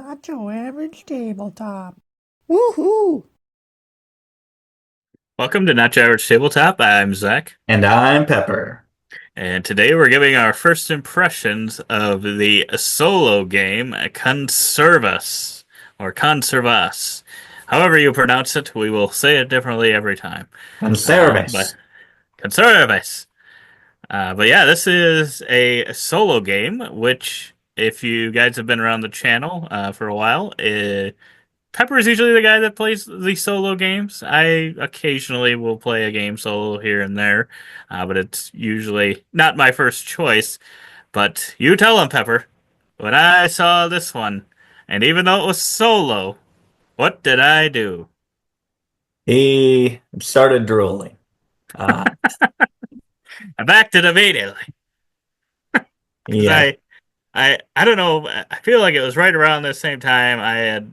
Not your average tabletop. Woohoo! Welcome to Not Your Average Tabletop. I'm Zach, And I'm Pepper. and today we're giving our first impressions of the solo game Conservas or Conservas. However you pronounce it, we will say it differently every time. But Conservas. Conservas. But yeah, this is a solo game, which if you guys have been around the channel for a while, Pepper is usually the guy that plays the solo games. I occasionally will play a game solo here and there, but it's usually not my first choice. But you tell him, Pepper, when I saw this one, and even though it was solo, what did I do? He started drooling. Uh, I backed it immediately because yeah. I don't know. I feel like it was right around the same time I had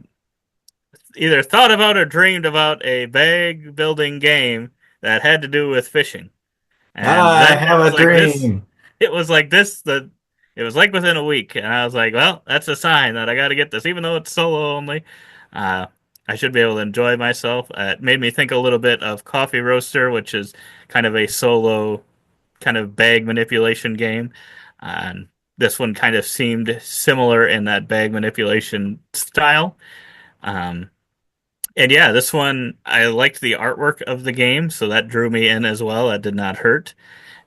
either thought about or dreamed about a bag building game that had to do with fishing. And I then have a dream. it was like this, it was like within a week. And I was like, well, that's a sign that I got to get this, even though it's solo only. Uh, I should be able to enjoy myself. It made me think a little bit of Coffee Roaster, which is kind of a solo, kind of bag manipulation game. And this one kind of seemed similar in that bag manipulation style. Um, and yeah, this one, I liked the artwork of the game, so that drew me in as well. That did not hurt.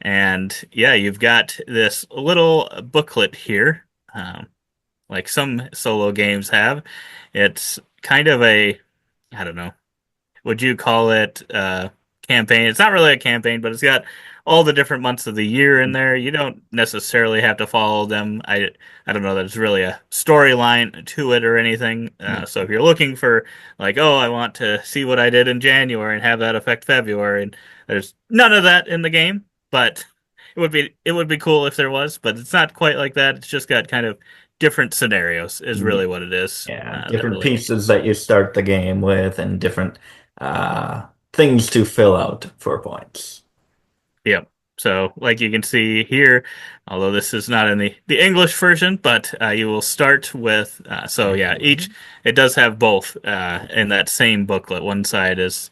And yeah, you've got this little booklet here, like some solo games have. It's kind of I don't know, would you call it campaign? It's not really a campaign, but it's got all the different months of the year in there. You don't necessarily have to follow them. I don't know that it's really a storyline to it or anything. So if you're looking for like, oh, I want to see what I did in January and have that affect February, and there's none of that in the game, but it would be cool if there was, but it's not quite like that. It's just got kind of different scenarios is Yeah. really what it is. Yeah. That Different really pieces that you start the game with and different things to fill out for points. Yep. So, like you can see here, although this is not in the English version, but you will start with. So, yeah, each it does have both in that same booklet. One side is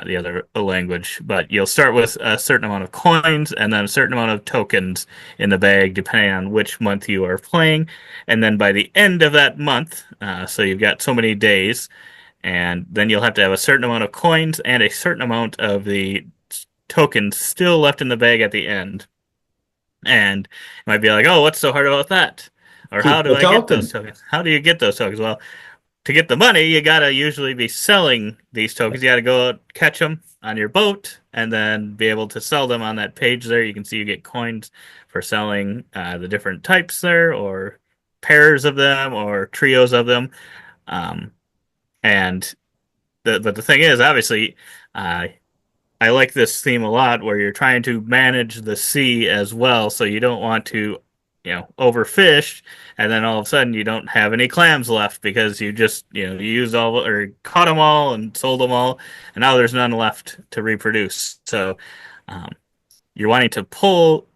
the other a language, but you'll start with a certain amount of coins and then a certain amount of tokens in the bag, depending on which month you are playing. And then by the end of that month, so you've got so many days, and then you'll have to have a certain amount of coins and a certain amount of the tokens still left in the bag at the end. And you might be like, oh, what's so hard about that? Or how Keep do the I get those token. tokens? How do you get those tokens? Well, to get the money, you gotta usually be selling these tokens. You gotta go out, catch them on your boat, and then be able to sell them on that page there. You can see you get coins for selling the different types there, or pairs of them, or trios of them. Um, and but the thing is, obviously, uh, I like this theme a lot where you're trying to manage the sea as well, so you don't want to, overfish, and then all of a sudden you don't have any clams left because you just, you used all or caught them all and sold them all, and now there's none left to reproduce. So um, you're wanting to pull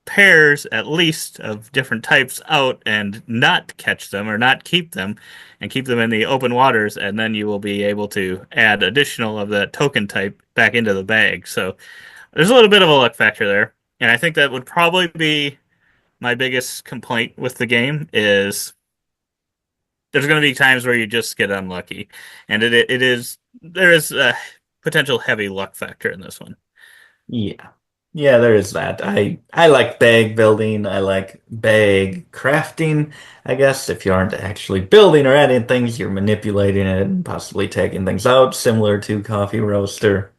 pairs at least of different types out and not catch them or not keep them and keep them in the open waters, and then you will be able to add additional of that token type back into the bag. So there's a little bit of a luck factor there, and I think that would probably be my biggest complaint with the game is there's going to be times where you just get unlucky, and it is there is a potential heavy luck factor in this one. Yeah. Yeah, there is that. I like bag building. I like bag crafting. I guess if you aren't actually building or adding things, you're manipulating it and possibly taking things out, similar to Coffee Roaster.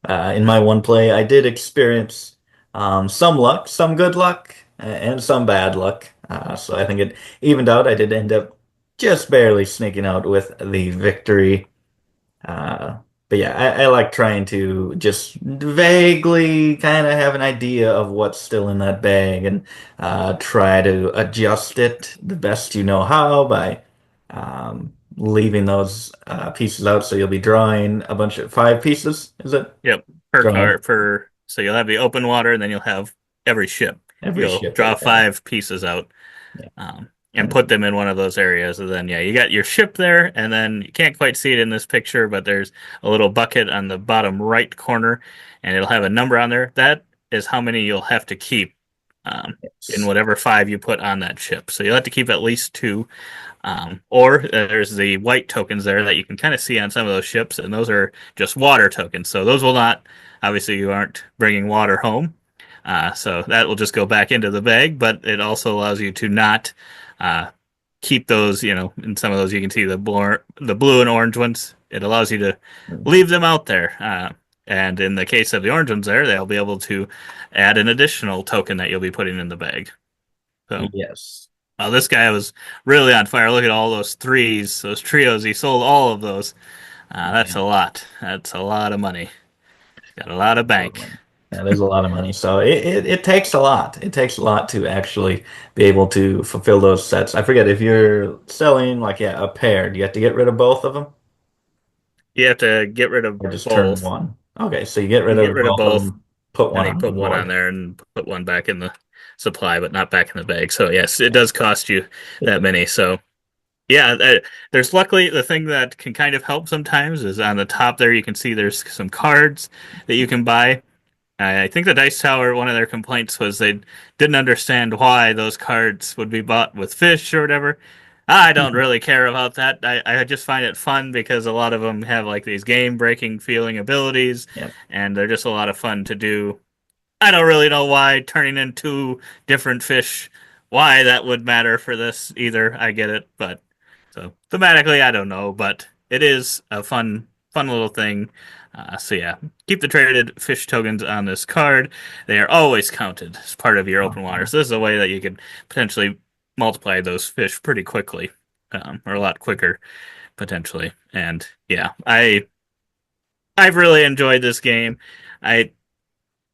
In my one play, I did experience some luck, some good luck, and some bad luck. So I think it evened out. I did end up just barely sneaking out with the victory. Uh, but yeah, I like trying to just vaguely kind of have an idea of what's still in that bag and try to adjust it the best you know how by leaving those pieces out. So you'll be drawing a bunch of 5 pieces, is it? Yep, per Drawing car per so you'll have the open water, and then you'll have every ship. every You'll ship draw like that. 5 pieces out. Yeah. and put them in one of those areas. And then, yeah, you got your ship there, and then you can't quite see it in this picture, but there's a little bucket on the bottom right corner, and it'll have a number on there. That is how many you'll have to keep in Yes. whatever five you put on that ship. So you'll have to keep at least two. Or there's the white tokens there that you can kind of see on some of those ships, and those are just water tokens. So those will not, obviously, you aren't bringing water home. So that will just go back into the bag, but it also allows you to not uh, keep those, in some of those you can see the blue and orange ones. It allows you to leave them out there. And in the case of the orange ones there, they'll be able to add an additional token that you'll be putting in the bag. So Yes. this guy was really on fire. Look at all those threes, those trios. He sold all of those. That's Yeah. a lot. That's a lot of money. Got a lot of bank. Totally. Yeah, there's a lot of money. So it takes a lot. It takes a lot to actually be able to fulfill those sets. I forget if you're selling like yeah, a pair, do you have to get rid of both of them You have to get rid of or just turn both. one? Okay, so you get You rid can get of rid of both of both, them, put and one you on the put one on board. there and put one back in the supply, but not back in the bag. So yes, it does cost you that many. So yeah, there's luckily the thing that can kind of help sometimes is on the top there. You can see there's some cards that you can buy. I think the Dice Tower, one of their complaints was they didn't understand why those cards would be bought with fish or whatever. I don't really care about that. I just find it fun because a lot of them have like these game breaking feeling abilities, Yeah. and they're just a lot of fun to do. I don't really know why turning into different fish, why that would matter for this either. I get it, but so thematically, I don't know, but it is a fun little thing. So yeah, keep the traded fish tokens on this card. They are always counted as part of your open water. Okay. So this is a way that you can potentially multiply those fish pretty quickly, or a lot quicker potentially. And yeah, I've really enjoyed this game. I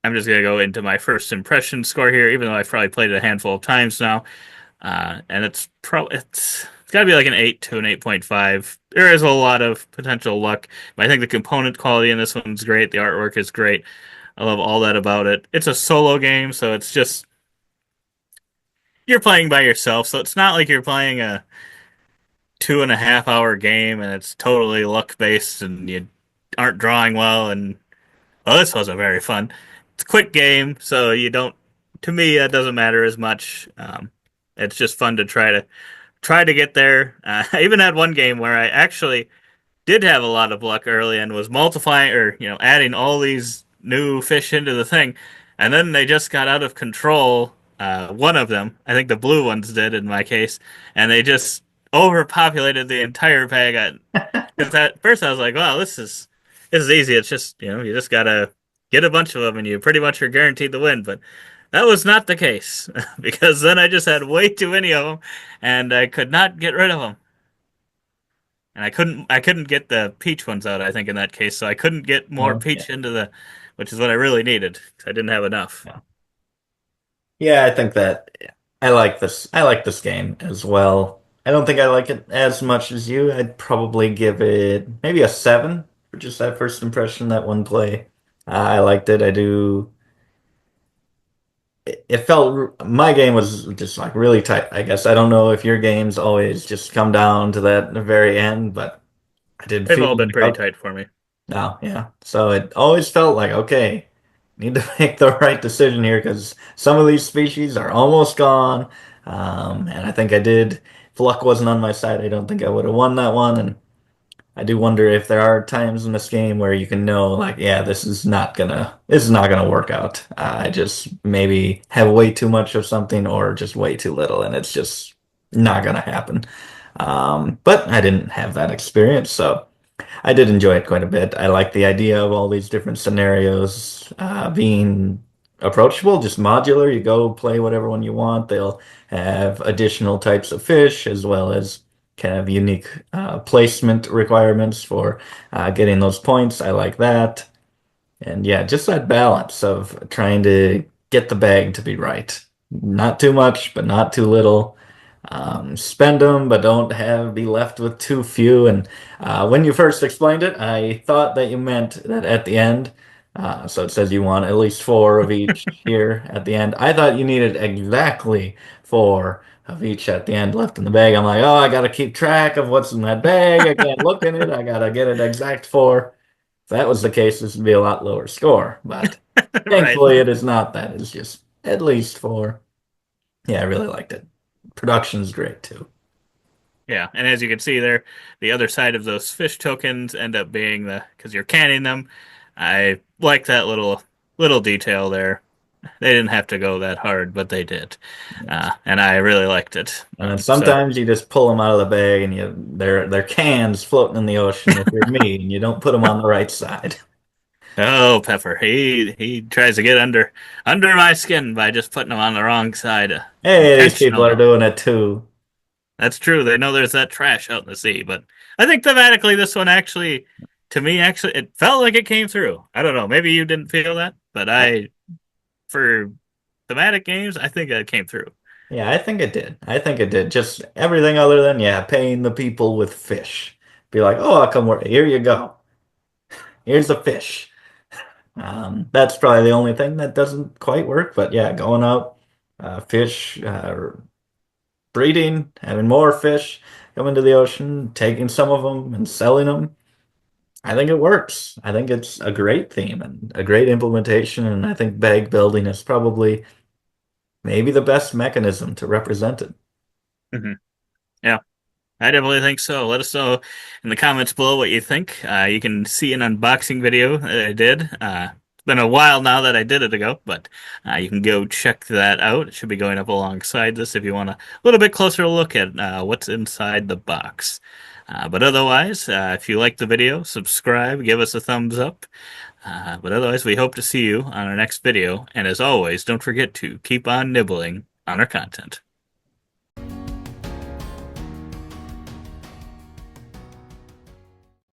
I'm just gonna go into my first impression score here, even though I've probably played it a handful of times now. And it's got to be like an 8 to an 8.5. There is a lot of potential luck, but I think the component quality in this one's great. The artwork is great. I love all that about it. It's a solo game, so it's just you're playing by yourself, so it's not like you're playing a 2.5 hour game and it's totally luck based and you aren't drawing well and this wasn't very fun. It's a quick game, so you don't. To me, that doesn't matter as much. It's just fun to try to get there. I even had one game where I actually did have a lot of luck early and was multiplying or adding all these new fish into the thing, and then they just got out of control. One of them, I think the blue ones did in my case, and they just overpopulated the entire bag. Because at first I was like, "Wow, this is easy. It's just you just gotta get a bunch of them, and you pretty much are guaranteed to win." But that was not the case because then I just had way too many of them, and I could not get rid of them. And I couldn't get the peach ones out. I think in that case, so I couldn't get more Oh, yeah. peach into which is what I really needed because I didn't have enough. Yeah. Yeah, I think that I like this. I like this game as well. I don't think I like it as much as you. I'd probably give it maybe a 7 for just that first impression, that one play. I liked it. I do. It felt my game was just like really tight. I guess I don't know if your games always just come down to that very end, but I did They've feel all been like pretty tight for me. no, yeah. So it always felt like, okay, need to make the right decision here because some of these species are almost gone. And I think I did. If luck wasn't on my side, I don't think I would have won that one. And I do wonder if there are times in this game where you can know, like, yeah, this is not gonna work out. I just maybe have way too much of something or just way too little, and it's just not gonna happen. But I didn't have that experience, so. I did enjoy it quite a bit. I like the idea of all these different scenarios being approachable, just modular. You go play whatever one you want. They'll have additional types of fish as well as kind of unique placement requirements for getting those points. I like that. And yeah, just that balance of trying to get the bag to be right. Not too much, but not too little. Spend them, but don't have be left with too few. And when you first explained it, I thought that you meant that at the end, So it says you want at least four of each here at the end. I thought you needed exactly four of each at the end left in the bag. I'm like, oh, I gotta keep track of what's in that bag. I can't look in it. I gotta get it exact four. If that was the case, this would be a lot lower score. But Right. thankfully, it is not that. It's just at least four. Yeah, I really liked it. Production's great too. Yeah, and as you can see there, the other side of those fish tokens end up being the because you're canning them. I like that little detail there. They didn't have to go that hard, but they did, Yes. and I really liked it. And then So, sometimes you just pull them out of the bag and they're cans floating in the ocean if you're me and you don't put them on the right side. oh, Pepper, he tries to get under my skin by just putting them on the wrong side, Hey, these people are intentionally. doing it too. That's true. They know there's that trash out in the sea, but I think thematically this one actually, to me, actually, it felt like it came through. I don't know. Maybe you didn't feel that, but I, for thematic games, I think it came through. yeah, I think it did. I think it did. Just everything other than, yeah, paying the people with fish. Be like, oh, I'll come work. Here you go. Here's a fish. That's probably the only thing that doesn't quite work. But yeah, going out, fish, breeding, having more fish come into the ocean, taking some of them and selling them. I think it works. I think it's a great theme and a great implementation. And I think bag building is probably maybe the best mechanism to represent it. Hmm. Yeah. I definitely think so. Let us know in the comments below what you think. You can see an unboxing video that I did. It's been a while now that I did it ago, but you can go check that out. It should be going up alongside this if you want a little bit closer look at what's inside the box. But otherwise, if you like the video, subscribe, give us a thumbs up. But otherwise, we hope to see you on our next video. And as always, don't forget to keep on nibbling on our content.